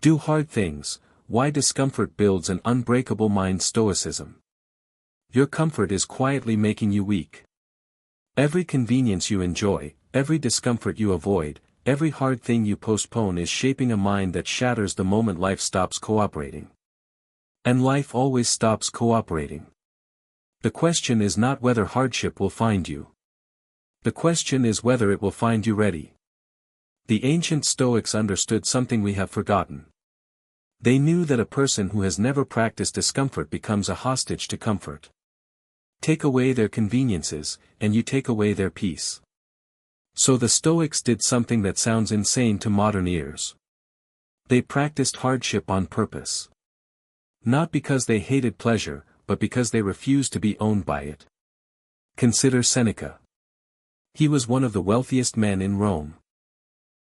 Do hard things. Why discomfort builds an unbreakable mind. Stoicism. Your comfort is quietly making you weak. Every convenience you enjoy, every discomfort you avoid, every hard thing you postpone is shaping a mind that shatters the moment life stops cooperating. And life always stops cooperating. The question is not whether hardship will find you. The question is whether it will find you ready. The ancient Stoics understood something we have forgotten. They knew that a person who has never practiced discomfort becomes a hostage to comfort. Take away their conveniences, and you take away their peace. So the Stoics did something that sounds insane to modern ears. They practiced hardship on purpose. Not because they hated pleasure, but because they refused to be owned by it. Consider Seneca. He was one of the wealthiest men in Rome.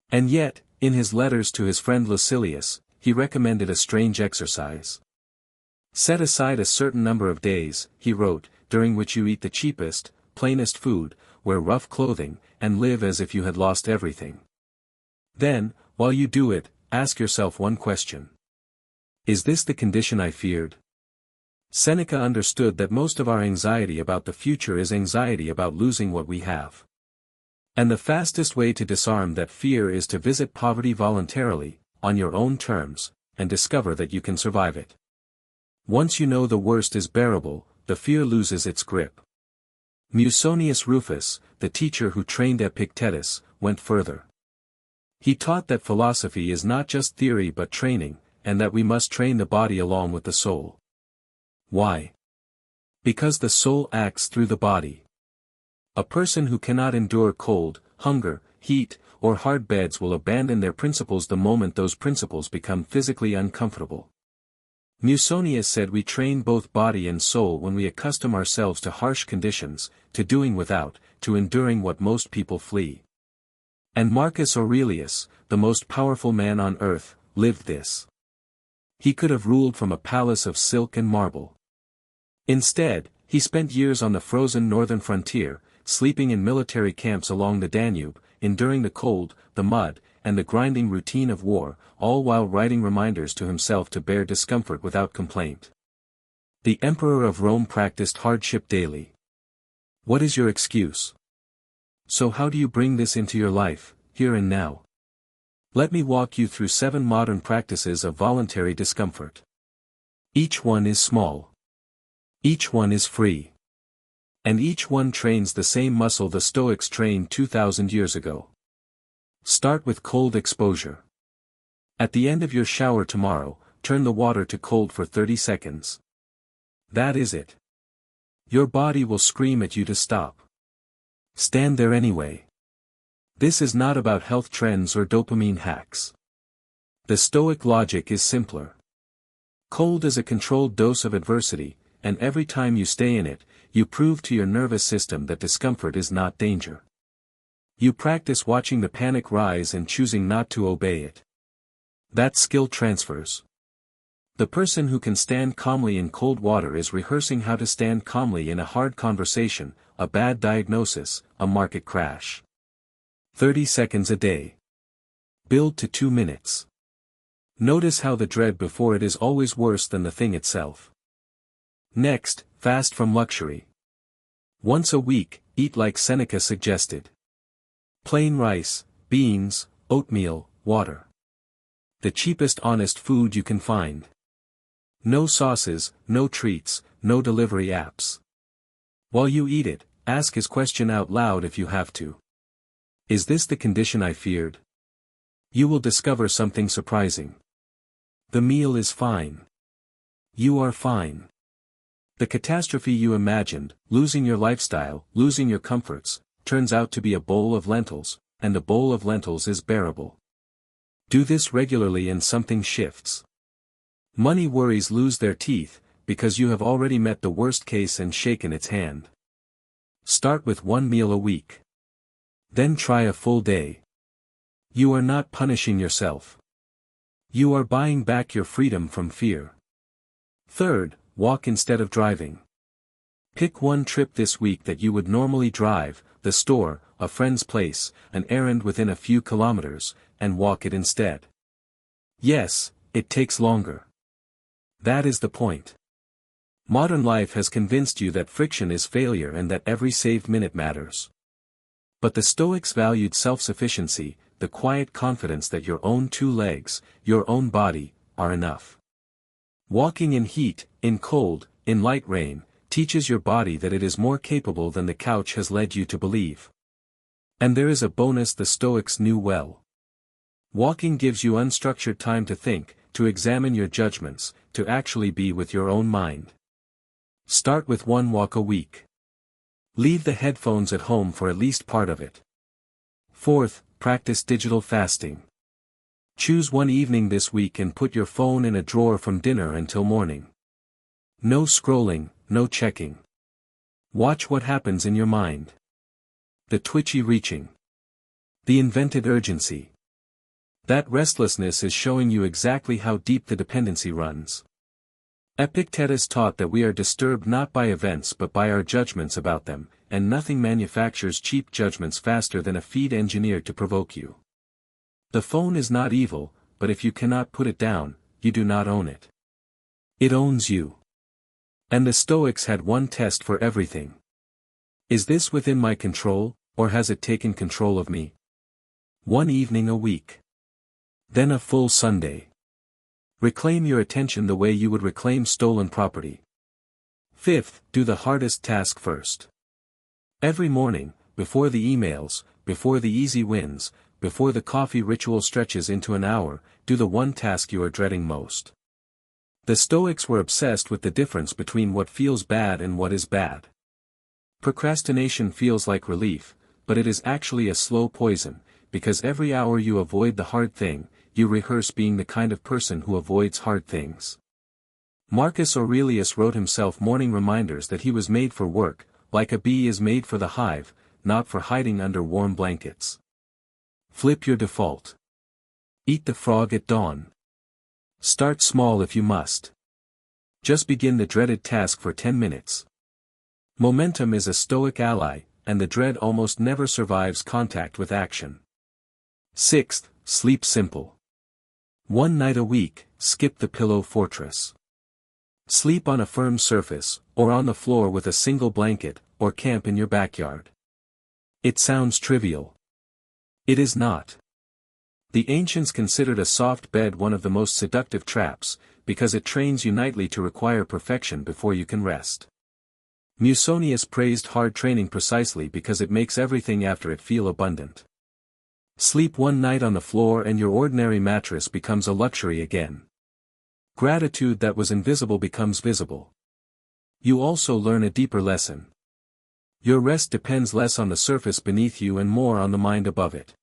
And yet, in his letters to his friend Lucilius, he recommended a strange exercise. Set aside a certain number of days, he wrote, during which you eat the cheapest, plainest food, wear rough clothing, and live as if you had lost everything. Then, while you do it, ask yourself one question. Is this the condition I feared? Seneca understood that most of our anxiety about the future is anxiety about losing what we have. And the fastest way to disarm that fear is to visit poverty voluntarily, on your own terms, and discover that you can survive it. Once you know the worst is bearable, the fear loses its grip. Musonius Rufus, the teacher who trained Epictetus, went further. He taught that philosophy is not just theory but training, and that we must train the body along with the soul. Why? Because the soul acts through the body. A person who cannot endure cold, hunger, heat, or hard beds will abandon their principles the moment those principles become physically uncomfortable. Musonius said we train both body and soul when we accustom ourselves to harsh conditions, to doing without, to enduring what most people flee. And Marcus Aurelius, the most powerful man on earth, lived this. He could have ruled from a palace of silk and marble. Instead, he spent years on the frozen northern frontier, sleeping in military camps along the Danube, enduring the cold, the mud, and the grinding routine of war, all while writing reminders to himself to bear discomfort without complaint. The Emperor of Rome practiced hardship daily. What is your excuse? So how do you bring this into your life, here and now? Let me walk you through 7 modern practices of voluntary discomfort. Each one is small. Each one is free. And each one trains the same muscle the Stoics trained 2,000 years ago. Start with cold exposure. At the end of your shower tomorrow, turn the water to cold for 30 seconds. That is it. Your body will scream at you to stop. Stand there anyway. This is not about health trends or dopamine hacks. The Stoic logic is simpler. Cold is a controlled dose of adversity, and every time you stay in it, you prove to your nervous system that discomfort is not danger. You practice watching the panic rise and choosing not to obey it. That skill transfers. The person who can stand calmly in cold water is rehearsing how to stand calmly in a hard conversation, a bad diagnosis, a market crash. 30 seconds a day. Build to 2 minutes. Notice how the dread before it is always worse than the thing itself. Next, fast from luxury. Once a week, eat like Seneca suggested. Plain rice, beans, oatmeal, water. The cheapest honest food you can find. No sauces, no treats, no delivery apps. While you eat it, ask his question out loud if you have to. Is this the condition I feared? You will discover something surprising. The meal is fine. You are fine. The catastrophe you imagined, losing your lifestyle, losing your comforts, turns out to be a bowl of lentils, and a bowl of lentils is bearable. Do this regularly and something shifts. Money worries lose their teeth, because you have already met the worst case and shaken its hand. Start with 1 meal a week. Then try a full day. You are not punishing yourself. You are buying back your freedom from fear. Third, walk instead of driving. Pick one trip this week that you would normally drive, the store, a friend's place, an errand within a few kilometers, and walk it instead. Yes, it takes longer. That is the point. Modern life has convinced you that friction is failure and that every saved minute matters. But the Stoics valued self-sufficiency, the quiet confidence that your own two legs, your own body, are enough. Walking in heat, in cold, in light rain, teaches your body that it is more capable than the couch has led you to believe. And there is a bonus the Stoics knew well. Walking gives you unstructured time to think, to examine your judgments, to actually be with your own mind. Start with one walk a week. Leave the headphones at home for at least part of it. Fourth, practice digital fasting. Choose one evening this week and put your phone in a drawer from dinner until morning. No scrolling, no checking. Watch what happens in your mind. The twitchy reaching. The invented urgency. That restlessness is showing you exactly how deep the dependency runs. Epictetus taught that we are disturbed not by events but by our judgments about them, and nothing manufactures cheap judgments faster than a feed engineered to provoke you. The phone is not evil, but if you cannot put it down, you do not own it. It owns you. And the Stoics had one test for everything. Is this within my control, or has it taken control of me? One evening a week. Then a full Sunday. Reclaim your attention the way you would reclaim stolen property. Fifth, do the hardest task first. Every morning, before the emails, before the easy wins, before the coffee ritual stretches into an hour, do the one task you are dreading most. The Stoics were obsessed with the difference between what feels bad and what is bad. Procrastination feels like relief, but it is actually a slow poison, because every hour you avoid the hard thing, you rehearse being the kind of person who avoids hard things. Marcus Aurelius wrote himself morning reminders that he was made for work, like a bee is made for the hive, not for hiding under warm blankets. Flip your default. Eat the frog at dawn. Start small if you must. Just begin the dreaded task for 10 minutes. Momentum is a Stoic ally, and the dread almost never survives contact with action. Sixth, sleep simple. One night a week, skip the pillow fortress. Sleep on a firm surface, or on the floor with a single blanket, or camp in your backyard. It sounds trivial. It is not. The ancients considered a soft bed one of the most seductive traps, because it trains you nightly to require perfection before you can rest. Musonius praised hard training precisely because it makes everything after it feel abundant. Sleep one night on the floor and your ordinary mattress becomes a luxury again. Gratitude that was invisible becomes visible. You also learn a deeper lesson. Your rest depends less on the surface beneath you and more on the mind above it.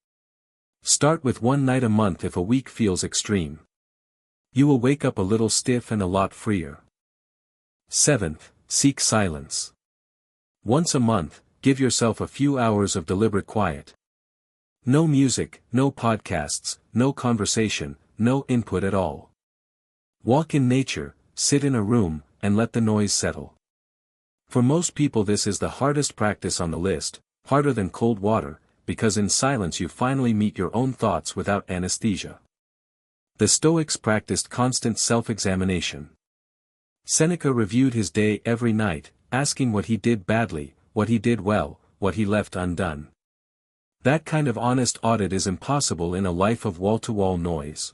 Start with one night a month if a week feels extreme. You will wake up a little stiff and a lot freer. Seventh, seek silence. Once a month, give yourself a few hours of deliberate quiet. No music, no podcasts, no conversation, no input at all. Walk in nature, sit in a room, and let the noise settle. For most people this is the hardest practice on the list, harder than cold water, because in silence you finally meet your own thoughts without anesthesia. The Stoics practiced constant self-examination. Seneca reviewed his day every night, asking what he did badly, what he did well, what he left undone. That kind of honest audit is impossible in a life of wall-to-wall noise.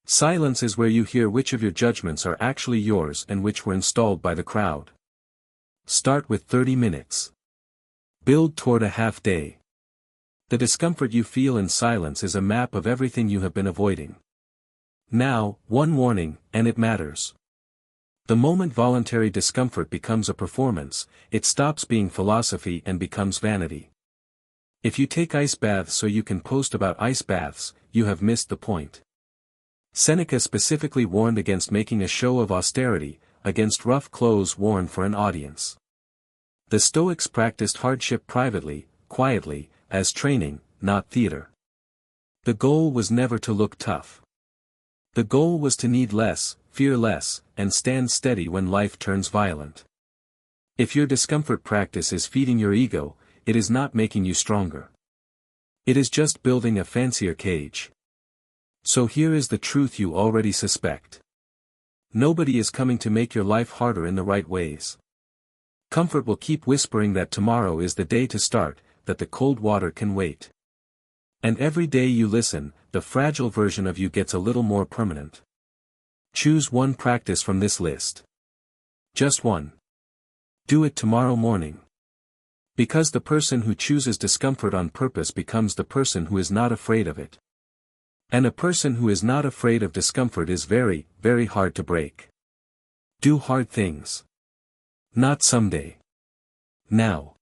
Silence is where you hear which of your judgments are actually yours and which were installed by the crowd. Start with 30 minutes. Build toward a half day. The discomfort you feel in silence is a map of everything you have been avoiding. Now, one warning, and it matters. The moment voluntary discomfort becomes a performance, it stops being philosophy and becomes vanity. If you take ice baths so you can post about ice baths, you have missed the point. Seneca specifically warned against making a show of austerity, against rough clothes worn for an audience. The Stoics practiced hardship privately, quietly, as training, not theater. The goal was never to look tough. The goal was to need less, fear less, and stand steady when life turns violent. If your discomfort practice is feeding your ego, it is not making you stronger. It is just building a fancier cage. So here is the truth you already suspect. Nobody is coming to make your life harder in the right ways. Comfort will keep whispering that tomorrow is the day to start, that the cold water can wait. And every day you listen, the fragile version of you gets a little more permanent. Choose one practice from this list. Just one. Do it tomorrow morning. Because the person who chooses discomfort on purpose becomes the person who is not afraid of it. And a person who is not afraid of discomfort is very, very hard to break. Do hard things. Not someday. Now.